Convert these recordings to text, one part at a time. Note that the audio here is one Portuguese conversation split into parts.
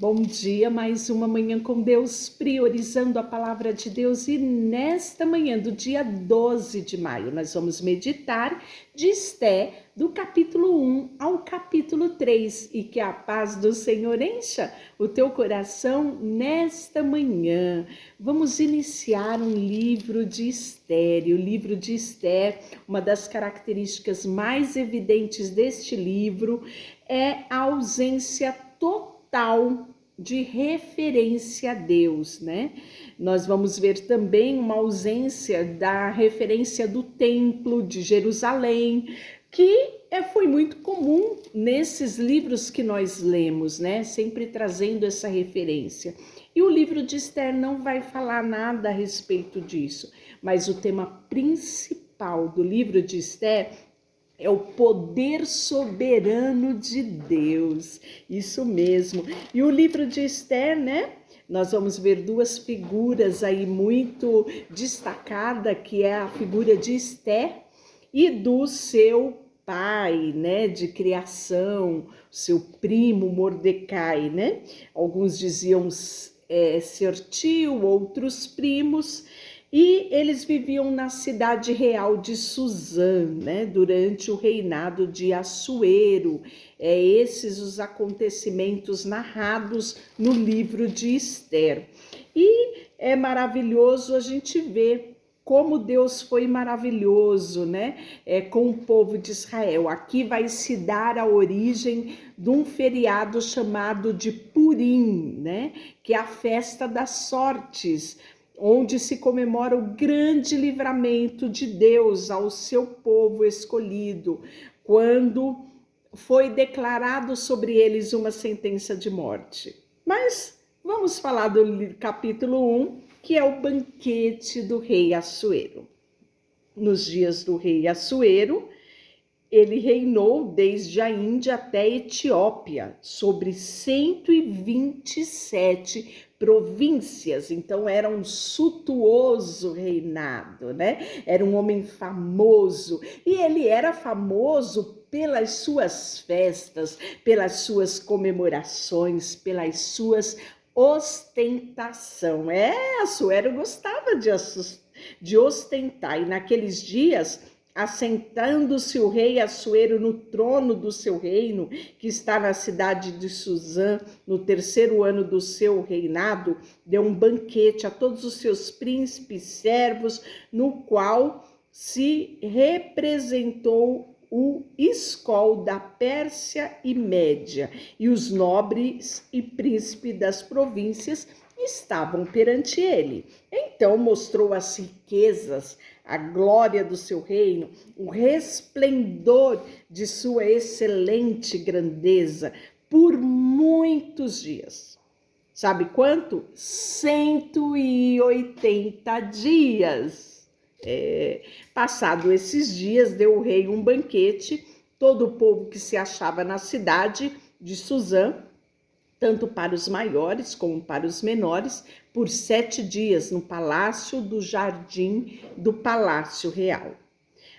Bom dia, mais uma manhã com Deus, priorizando a palavra de Deus. E nesta manhã do dia 12 de maio, nós vamos meditar de Esté, do capítulo 1 ao capítulo 3. E que a paz do Senhor encha o teu coração nesta manhã. Vamos iniciar um livro de Esté. O livro de Esté, uma das características mais evidentes deste livro é a ausência total de referência a Deus, né? Nós vamos ver também uma ausência da referência do templo de Jerusalém, que foi muito comum nesses livros que nós lemos, né? Sempre trazendo essa referência. E o livro de Esté não vai falar nada a respeito disso, mas o tema principal do livro de Esté é o poder soberano de Deus, isso mesmo. E o livro de Esté, né? Nós vamos ver duas figuras aí muito destacadas, que é a figura de Esté e do seu pai, né, de criação, seu primo Mordecai, né? Alguns diziam ser tio, outros primos. E eles viviam na cidade real de Suzã, né, durante o reinado de Assuero. Esses os acontecimentos narrados no livro de Esther. E é maravilhoso a gente ver como Deus foi maravilhoso, né, com o povo de Israel. Aqui vai se dar a origem de um feriado chamado de Purim, né, que é a festa das sortes, onde se comemora o grande livramento de Deus ao seu povo escolhido, quando foi declarado sobre eles uma sentença de morte. Mas vamos falar do capítulo 1, que é o banquete do rei Assuero. Nos dias do rei Assuero, ele reinou desde a Índia até a Etiópia, sobre 127 províncias. Então era um suntuoso reinado, né? Era um homem famoso, e ele era famoso pelas suas festas, pelas suas comemorações, pelas suas ostentação. Assuero gostava de ostentar, e naqueles dias, assentando-se o rei Assuero no trono do seu reino, que está na cidade de Suzã, no 3º ano do seu reinado, deu um banquete a todos os seus príncipes servos, no qual se representou o escol da Pérsia e Média, e os nobres e príncipes das províncias estavam perante ele. Então mostrou as riquezas, a glória do seu reino, o resplendor de sua excelente grandeza por muitos dias. Sabe quanto? 180 dias. Passado esses dias, deu o rei um banquete, todo o povo que se achava na cidade de Suzã, tanto para os maiores como para os menores, por 7 dias no palácio do jardim do Palácio Real.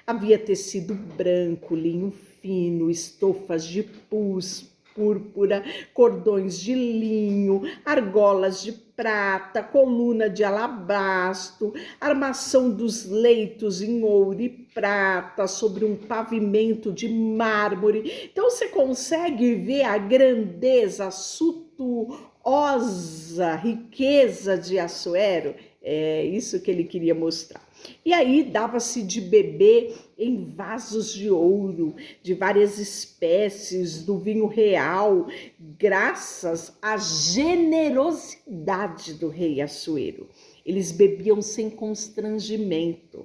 Havia tecido branco, linho fino, estofas de pus, púrpura, cordões de linho, argolas de prata, coluna de alabastro, armação dos leitos em ouro e prata, sobre um pavimento de mármore. Então você consegue ver a grandeza, suntuosa riqueza de Assuero. É isso que ele queria mostrar. E aí dava-se de beber em vasos de ouro, de várias espécies, do vinho real, graças à generosidade do rei Assuero. Eles bebiam sem constrangimento,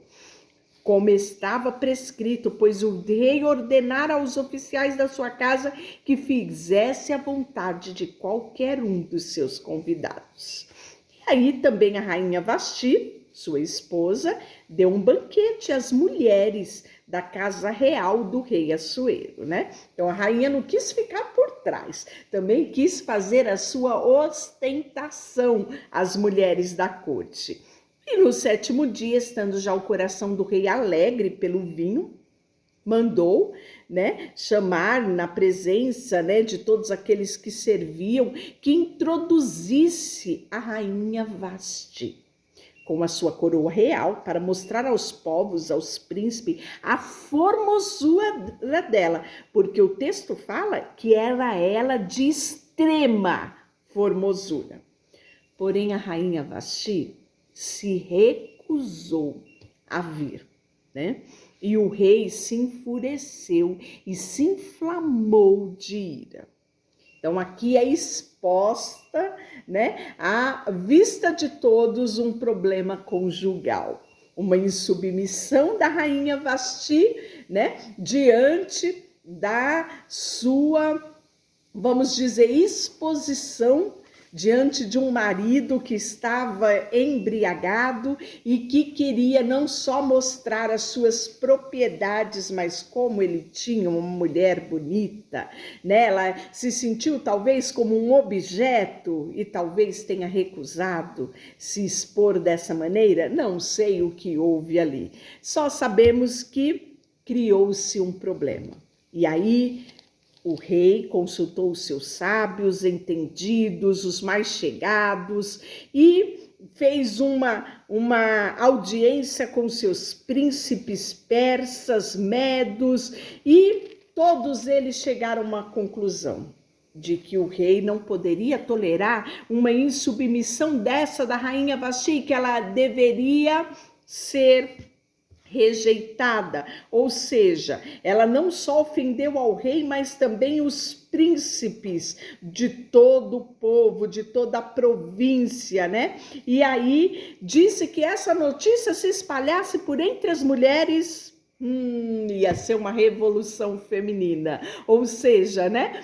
como estava prescrito, pois o rei ordenara aos oficiais da sua casa que fizesse a vontade de qualquer um dos seus convidados. E aí também a rainha Vasti, sua esposa, deu um banquete às mulheres da casa real do rei Assuero, né? Então a rainha não quis ficar por trás, também quis fazer a sua ostentação às mulheres da corte. E no 7º dia, estando já o coração do rei alegre pelo vinho, mandou, né, chamar na presença, né, de todos aqueles que serviam, que introduzisse a rainha Vasti com a sua coroa real para mostrar aos povos, aos príncipes, a formosura dela, porque o texto fala que era ela de extrema formosura. Porém, a rainha Vasti se recusou a vir, né? E o rei se enfureceu e se inflamou de ira. Então, aqui é exposta, né, à vista de todos um problema conjugal, uma insubmissão da rainha Vasti, né, diante da sua, vamos dizer, exposição diante de um marido que estava embriagado e que queria não só mostrar as suas propriedades, mas como ele tinha uma mulher bonita, né? Ela se sentiu talvez como um objeto e talvez tenha recusado se expor dessa maneira. Não sei o que houve ali. Só sabemos que criou-se um problema. E aí o rei consultou os seus sábios, entendidos, os mais chegados, e fez uma audiência com seus príncipes persas, medos, e todos eles chegaram a uma conclusão de que o rei não poderia tolerar uma insubmissão dessa da rainha Vasti, que ela deveria ser rejeitada, ou seja, ela não só ofendeu ao rei, mas também os príncipes de todo o povo, de toda a província, né? E aí disse que essa notícia se espalhasse por entre as mulheres, ia ser uma revolução feminina, ou seja, né?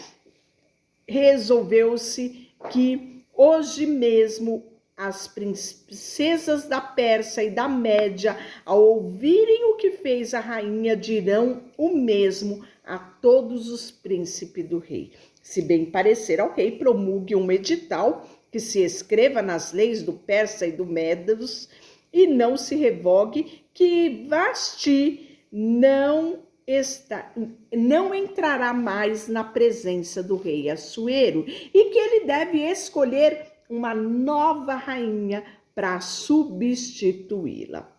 Resolveu-se que hoje mesmo as princesas da Pérsia e da Média, ao ouvirem o que fez a rainha, dirão o mesmo a todos os príncipes do rei. Se bem parecer ao rei, promulgue um edital que se escreva nas leis do Persa e do Medos e não se revogue, que Vasti não entrará mais na presença do rei Assuero e que ele deve escolher uma nova rainha para substituí-la.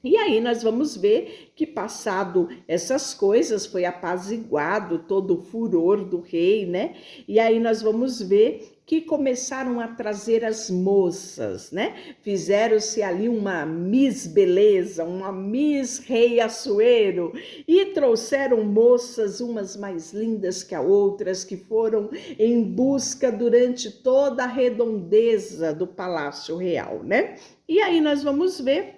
E aí nós vamos ver que, passado essas coisas, foi apaziguado todo o furor do rei, né? E aí nós vamos ver que começaram a trazer as moças, né? Fizeram-se ali uma Miss Beleza, uma Miss Rei Assuero, e trouxeram moças, umas mais lindas que as outras, que foram em busca durante toda a redondeza do Palácio Real, né? E aí nós vamos ver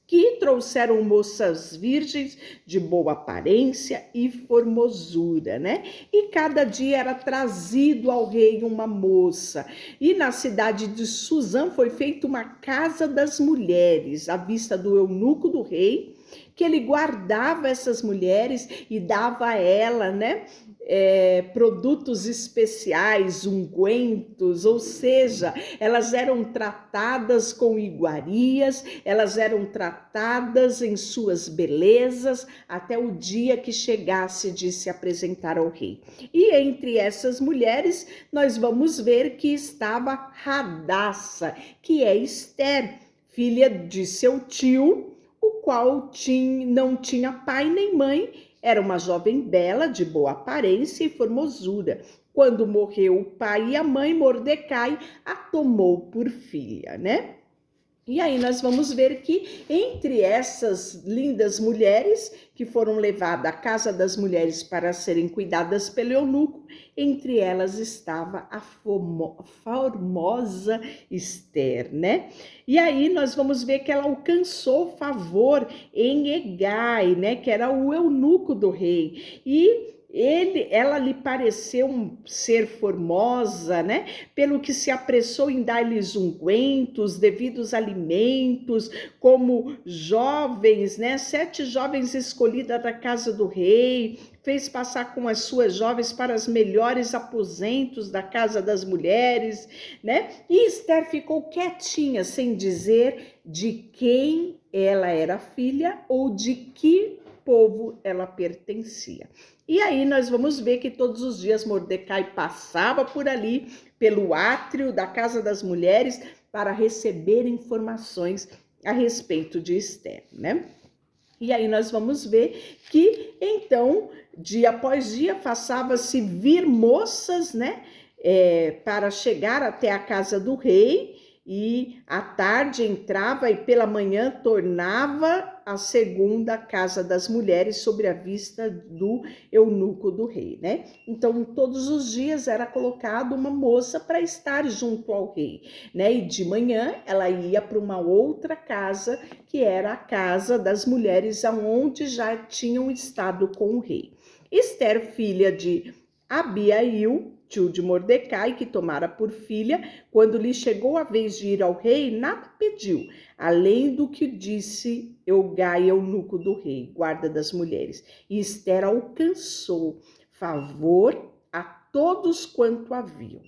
que trouxeram moças virgens de boa aparência e formosura, né? E cada dia era trazido ao rei uma moça. E na cidade de Suzã foi feita uma casa das mulheres, à vista do eunuco do rei, que ele guardava essas mulheres e dava a ela, né, produtos especiais, ungüentos, ou seja, elas eram tratadas com iguarias, elas eram tratadas em suas belezas, até o dia que chegasse de se apresentar ao rei. E entre essas mulheres, nós vamos ver que estava Radassa, que é Esther, filha de seu tio, o qual não tinha pai nem mãe, era uma jovem bela, de boa aparência e formosura. Quando morreu o pai e a mãe, Mordecai a tomou por filha, né? E aí nós vamos ver que entre essas lindas mulheres que foram levadas à casa das mulheres para serem cuidadas pelo eunuco, entre elas estava a formosa Esther, né? E aí nós vamos ver que ela alcançou favor em Hegai, né? Que era o eunuco do rei. E ela lhe pareceu ser formosa, né? Pelo que se apressou em dar-lhes ungüentos, devidos alimentos, como jovens, né? 7 jovens escolhidas da casa do rei, fez passar com as suas jovens para os melhores aposentos da casa das mulheres, né? E Esther ficou quietinha, sem dizer de quem ela era filha ou de que povo ela pertencia. E aí nós vamos ver que todos os dias Mordecai passava por ali, pelo átrio da casa das mulheres, para receber informações a respeito de Ester, né? E aí nós vamos ver que, então, dia após dia, passava-se vir moças, né, para chegar até a casa do rei, e à tarde entrava e pela manhã tornava a segunda casa das mulheres sobre a vista do eunuco do rei, né? Então, todos os dias era colocado uma moça para estar junto ao rei, né? E de manhã ela ia para uma outra casa, que era a casa das mulheres, aonde já tinham estado com o rei. Ester, filha de Abiail, tio de Mordecai, que tomara por filha, quando lhe chegou a vez de ir ao rei, nada pediu, além do que disse Eugai, eunuco do rei, guarda das mulheres. E Ester alcançou favor a todos quanto haviam.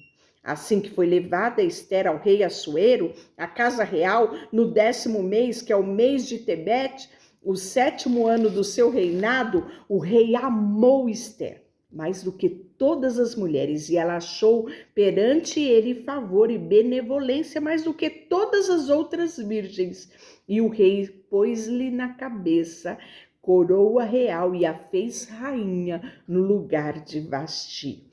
Assim que foi levada Ester ao rei Assuero, a casa real, no 10º mês, que é o mês de Tebete, o 7º ano do seu reinado, o rei amou Ester mais do que todas as mulheres, e ela achou perante ele favor e benevolência mais do que todas as outras virgens. E o rei pôs-lhe na cabeça coroa real e a fez rainha no lugar de Vasti.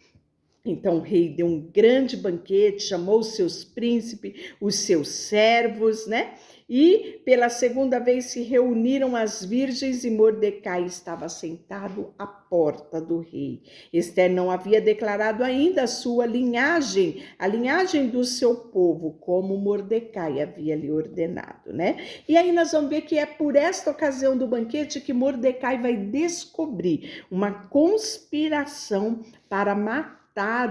Então o rei deu um grande banquete, chamou os seus príncipes, os seus servos, né? E pela segunda vez se reuniram as virgens e Mordecai estava sentado à porta do rei. Ester não havia declarado ainda a sua linhagem, a linhagem do seu povo, como Mordecai havia lhe ordenado, né? E aí nós vamos ver que é por esta ocasião do banquete que Mordecai vai descobrir uma conspiração para matar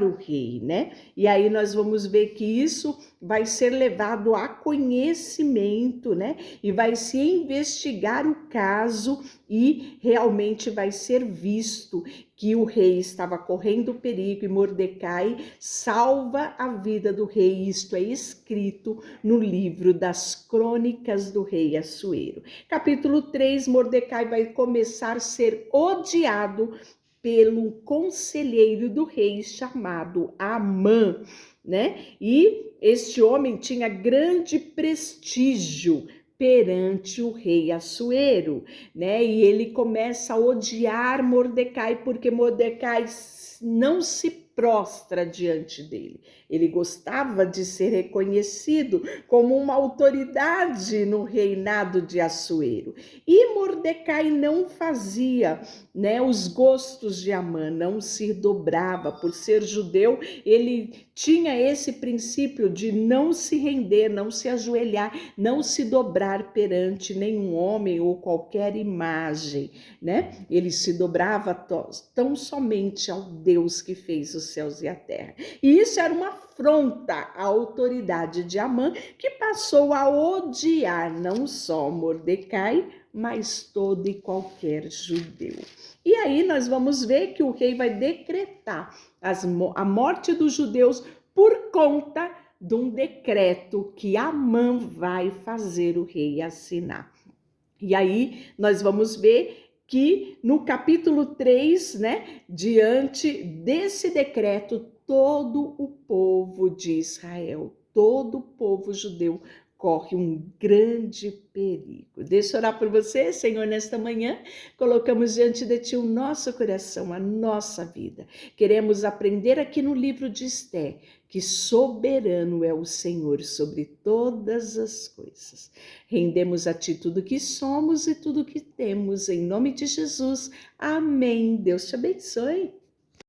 o rei, né? E aí nós vamos ver que isso vai ser levado a conhecimento, né? E vai se investigar o caso e realmente vai ser visto que o rei estava correndo perigo e Mordecai salva a vida do rei. Isto é escrito no livro das Crônicas do rei Assuero. Capítulo 3, Mordecai vai começar a ser odiado pelo conselheiro do rei chamado Amã, né? E este homem tinha grande prestígio perante o rei Assuero, né? E ele começa a odiar Mordecai porque Mordecai não se prostra diante dele. Ele gostava de ser reconhecido como uma autoridade no reinado de Assuero. E Mordecai não fazia, né, os gostos de Amã, não se dobrava. Por ser judeu, ele tinha esse princípio de não se render, não se ajoelhar, não se dobrar perante nenhum homem ou qualquer imagem, né? Ele se dobrava tão somente ao Deus que fez os céus e a terra. E isso era uma afronta à autoridade de Amã, que passou a odiar não só Mordecai, mas todo e qualquer judeu. E aí nós vamos ver que o rei vai decretar a morte dos judeus por conta de um decreto que Amã vai fazer o rei assinar. E aí nós vamos ver que no capítulo 3, né, diante desse decreto, todo o povo de Israel, todo o povo judeu corre um grande perigo. Deixa eu orar por você, Senhor, nesta manhã. Colocamos diante de Ti o nosso coração, a nossa vida. Queremos aprender aqui no livro de Ester que soberano é o Senhor sobre todas as coisas. Rendemos a Ti tudo que somos e tudo que temos, em nome de Jesus. Amém. Deus te abençoe.